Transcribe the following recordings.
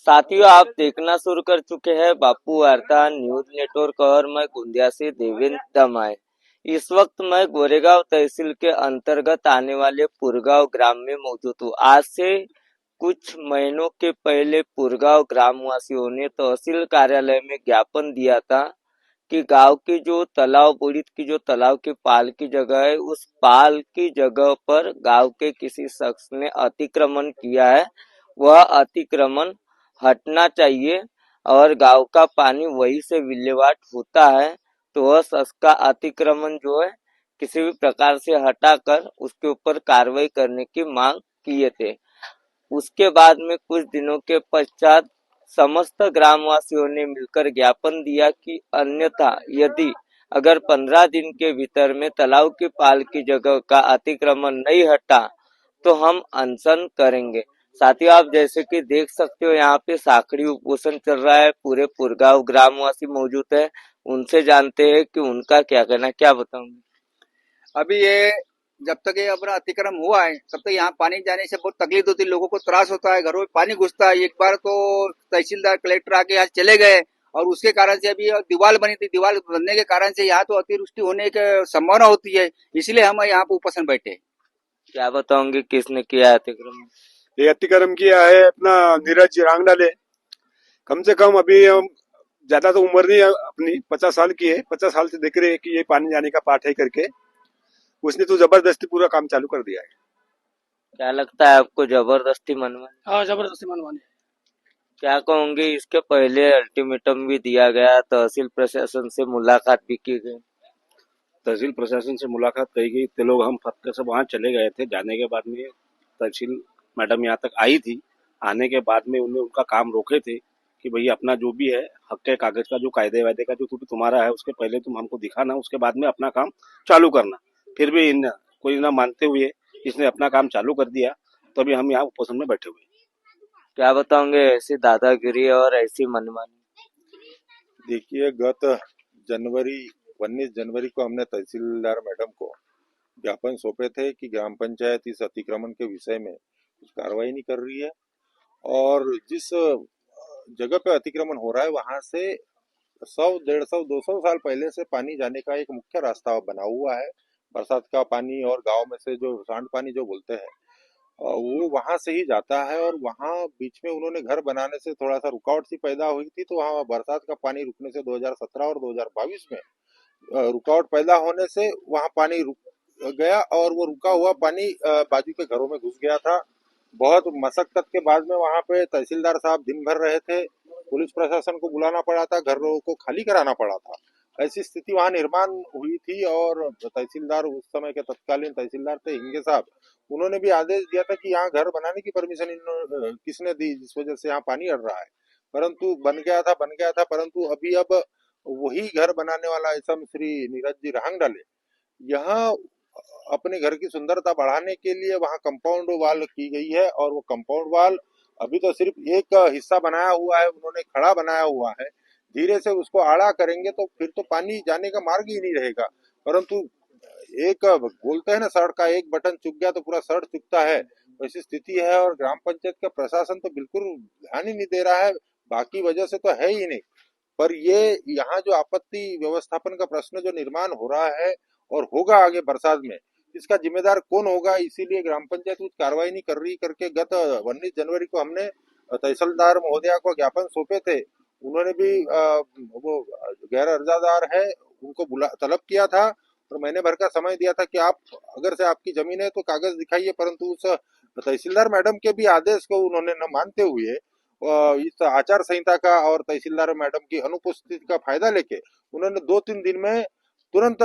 साथियों, आप देखना शुरू कर चुके हैं बापू वार्ता न्यूज नेटवर्क और मैं गोंदिया से देवेंद्र दमाय। इस वक्त मैं गोरेगांव तहसील के अंतर्गत आने वाले पुरगांव ग्राम में मौजूद हूँ। आज से कुछ महीनों के पहले पुरगांव ग्रामवासियों ने तहसील कार्यालय में ज्ञापन दिया था कि गांव की जो तालाब बुड़ित की जो तालाब की पाल की जगह है, उस पाल की जगह पर गांव के किसी शख्स ने अतिक्रमण किया है। वह अतिक्रमण हटना चाहिए और गांव का पानी वहीं से विल्लेवाट होता है। तो वह शख्स का अतिक्रमण जो है किसी भी प्रकार से हटाकर उसके ऊपर कार्रवाई करने की मांग किए थे। उसके बाद में कुछ दिनों के पश्चात समस्त ग्रामवासियों ने मिलकर ज्ञापन दिया कि अन्यथा यदि अगर 15 दिन के भीतर में तालाब की पाल की जगह का अतिक्रमण नहीं हटा तो हम अनशन करेंगे। साथियों, आप जैसे कि देख सकते हो यहाँ पे साखड़ी उपोषण चल रहा है। पूरे पुरगांव ग्रामवासी मौजूद है, उनसे जानते हैं कि उनका क्या कहना है। क्या बताऊंगी। अभी ये जब तक ये अपना अतिक्रमण हुआ है तब तक यहाँ पानी जाने से बहुत तकलीफ होती है, लोगों को त्रास होता है, घरों में पानी घुसता है। एक बार तो तहसीलदार कलेक्टर आके यहाँ चले गए और उसके कारण से अभी दीवार बनी थी, दीवार बनने के कारण से यहाँ तो अतिवृष्टि होने की संभावना होती है, इसलिए हम यहाँ पे उपोषण बैठे। क्या बताऊंगी किसने किया है अतिक्रमण। ये अतिक्रम किया है अपना नीरज रांगडाले। कम से कम अभी हम ज्यादा तो उम्र नहीं है अपनी, 50 साल की है। 50 साल से देख रहे हैं कि ये पानी जाने का पाठ है करके उसने तो जबरदस्ती पूरा काम चालू कर दिया है। क्या लगता है आपको, जबरदस्ती मनवा। हाँ, जबरदस्ती मनवानी। क्या कहूंगी, इसके पहले अल्टीमेटम भी दिया गया, तहसील प्रशासन से मुलाकात भी की गई। तहसील प्रशासन से मुलाकात कही गई, ते लोग हम फटके से वहां चले गए थे। जाने के बाद में तहसील मैडम यहाँ तक आई थी। आने के बाद में उन्हें उनका काम रोके थे कि भैया अपना जो भी है हक के कागज का जो कायदे वायदे का जो तुम्हारा है उसके पहले तुम हमको दिखाना, उसके बाद में अपना काम चालू करना। फिर भी कोई ना मानते हुए इसने अपना काम चालू कर दिया, तो अभी हम यहाँ उपोषण में बैठे हुए। क्या बताओगे, ऐसी दादागिरी और ऐसी मनमानी। देखिए, गत जनवरी 19 जनवरी को हमने तहसीलदार मैडम को ज्ञापन सौंपे थे कि ग्राम पंचायत इस अतिक्रमण के विषय में कुछ कार्रवाई नहीं कर रही है और जिस जगह पे अतिक्रमण हो रहा है वहां से 100, 150, 200 साल पहले से पानी जाने का एक मुख्य रास्ता बना हुआ है। बरसात का पानी और गांव में से जो सांड पानी जो बोलते हैं वो वहां से ही जाता है और वहां बीच में उन्होंने घर बनाने से थोड़ा सा रुकावट सी पैदा हुई थी, तो वहां बरसात का पानी रुकने से 2017 और 2022 में रुकावट पैदा होने से वहां पानी रुक गया और वो रुका हुआ पानी बाजू के घरों में घुस गया था। बहुत मशक्कत के बाद में वहां पे तहसीलदार साहब दिन भर रहे थे, पुलिस प्रशासन को बुलाना पड़ा था, घरों को खाली कराना पड़ा था। ऐसी स्थिति वहां निर्माण हुई थी और तहसीलदार उस समय के तत्कालीन तहसीलदार थे हिंगे साहब, उन्होंने भी आदेश दिया था कि यहाँ घर बनाने की परमिशन किसने दी, जिस वजह से यहाँ पानी अड़ रहा है। परंतु बन गया था परंतु अभी अब वही घर बनाने वाला ऐसा श्री नीरज जी रांग डाले यहाँ अपने घर की सुंदरता बढ़ाने के लिए वहां कंपाउंड वाल की गई है और वो कंपाउंड वाल अभी तो सिर्फ एक हिस्सा बनाया हुआ है, उन्होंने खड़ा बनाया हुआ है। धीरे से उसको आड़ा करेंगे तो फिर तो पानी जाने का मार्ग ही नहीं रहेगा। परंतु एक बोलते हैं ना, सड़क का एक बटन चुक गया तो पूरा सड़क चुकता है, वैसी स्थिति है। और ग्राम पंचायत का प्रशासन तो बिल्कुल ध्यान ही नहीं दे रहा है, बाकी वजह से तो है ही नहीं। पर ये यहाँ जो आपत्ति व्यवस्थापन का प्रश्न जो निर्माण हो रहा है और होगा आगे बरसात में, इसका जिम्मेदार कौन होगा, इसीलिए ग्राम पंचायत कुछ कार्रवाई नहीं कर रही करके गत 19 जनवरी को हमने तहसीलदार महोदया को ज्ञापन सौंपे थे। उन्होंने भी वो गैर अर्जादार है उनको बुला तलब किया था और महीने भर का समय दिया था कि आप अगर से आपकी जमीन है तो कागज दिखाइए। परंतु उस तहसीलदार मैडम के भी आदेश को उन्होंने न मानते हुए इस आचार संहिता का और तहसीलदार मैडम की अनुपस्थिति का फायदा लेके उन्होंने 2-3 दिन में तुरंत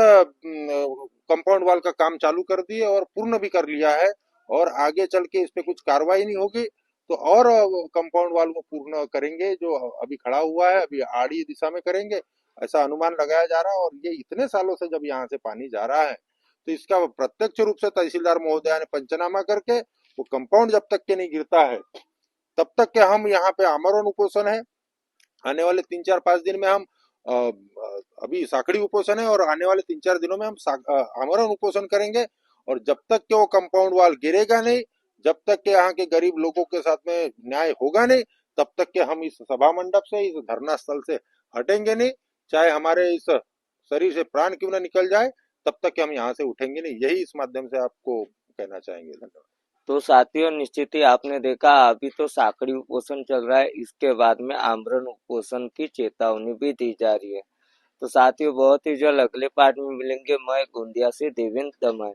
कंपाउंड वाल का काम चालू कर दिए और पूर्ण भी कर लिया है। और आगे चल के इस पे कुछ कार्रवाई नहीं होगी तो और कंपाउंड वाल को पूर्ण करेंगे, जो अभी खड़ा हुआ है अभी आड़ी दिशा में करेंगे, ऐसा अनुमान लगाया जा रहा है। और ये इतने सालों से जब यहाँ से पानी जा रहा है तो इसका प्रत्यक्ष रूप से तहसीलदार महोदया ने पंचनामा करके वो कंपाउंड जब तक के नहीं गिरता है तब तक के हम यहाँ पे आमरण उपोषण है। आने वाले 3-4-5 दिन में हम अभी साकड़ी उपोषण है और आने वाले 3-4 दिनों में हम आमरण उपोषण करेंगे। और जब तक के वो कंपाउंड वाल गिरेगा नहीं, जब तक के यहाँ के गरीब लोगों के साथ में न्याय होगा नहीं, तब तक के हम इस सभा मंडप से, इस धरना स्थल से हटेंगे नहीं, चाहे हमारे इस शरीर से प्राण क्यों ना निकल जाए, तब तक के हम यहाँ से उठेंगे नहीं। यही इस माध्यम से आपको कहना चाहेंगे। धन्यवाद। तो साथियों, निश्चित ही आपने देखा अभी तो साकड़ी उपोषण चल रहा है, इसके बाद में आमरण उपोषण की चेतावनी भी दी जा रही है। तो साथियों, बहुत ही जल्द अगले पार्ट में मिलेंगे। मैं गोंदिया से देवेंद्र दमाई।